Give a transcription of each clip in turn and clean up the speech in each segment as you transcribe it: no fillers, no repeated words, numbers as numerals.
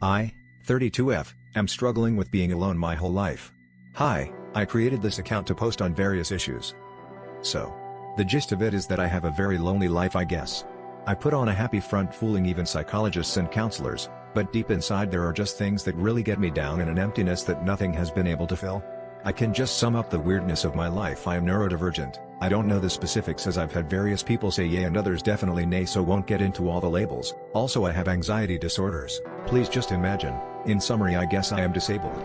I, 32F, am struggling with being alone my whole life. Hi, I created this account to post on various issues. So, the gist of it is that I have a very lonely life, I guess. I put on a happy front fooling even psychologists and counselors, but deep inside there are just things that really get me down and an emptiness that nothing has been able to fill. I can just sum up the weirdness of my life. I am neurodivergent. I don't know the specifics as I've had various people say yay and others definitely nay, so won't get into all the labels. Also, I have anxiety disorders. Please just imagine. In summary, I guess I am disabled.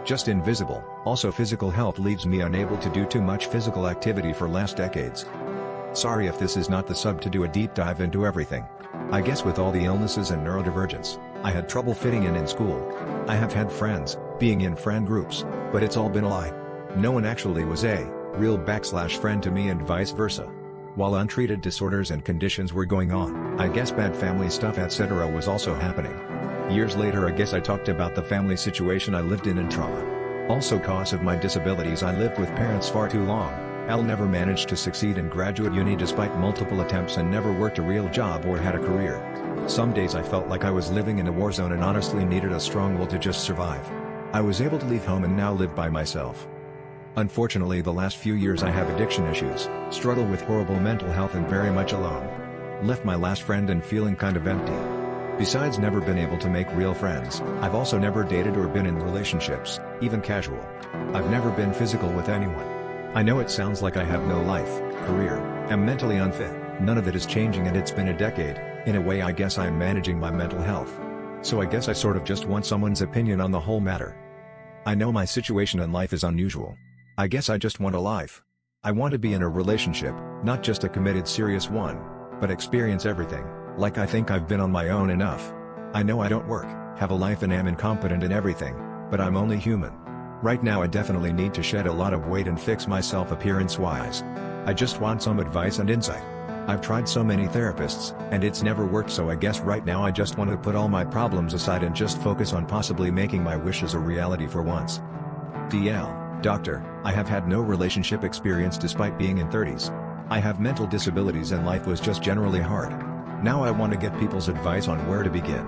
Just invisible. Also, physical health leaves me unable to do too much physical activity for last decades. Sorry if this is not the sub to do a deep dive into everything. I guess with all the illnesses and neurodivergence, I had trouble fitting in school. I have had friends, being in friend groups, but it's all been a lie. No one actually was a real /friend to me and vice versa. While untreated disorders and conditions were going on, I guess bad family stuff etc. was also happening. Years later I guess I talked about the family situation I lived in and trauma. Also cause of my disabilities, I lived with parents far too long. I'll never managed to succeed in graduate uni despite multiple attempts and never worked a real job or had a career. Some days I felt like I was living in a war zone and honestly needed a strong will to just survive. I was able to leave home and now live by myself. Unfortunately, the last few years I have addiction issues, struggle with horrible mental health and very much alone. Left my last friend and feeling kind of empty. Besides never been able to make real friends, I've also never dated or been in relationships, even casual. I've never been physical with anyone. I know it sounds like I have no life, career, am mentally unfit, none of it is changing and it's been a decade. In a way I guess I'm managing my mental health. So I guess I sort of just want someone's opinion on the whole matter. I know my situation in life is unusual. I guess I just want a life. I want to be in a relationship, not just a committed serious one, but experience everything, like I think I've been on my own enough. I know I don't work, have a life and am incompetent in everything, but I'm only human. Right now I definitely need to shed a lot of weight and fix myself appearance-wise. I just want some advice and insight. I've tried so many therapists, and it's never worked, so I guess right now I just want to put all my problems aside and just focus on possibly making my wishes a reality for once. DL. Doctor, I have had no relationship experience despite being in 30s. I have mental disabilities and life was just generally hard. Now I want to get people's advice on where to begin.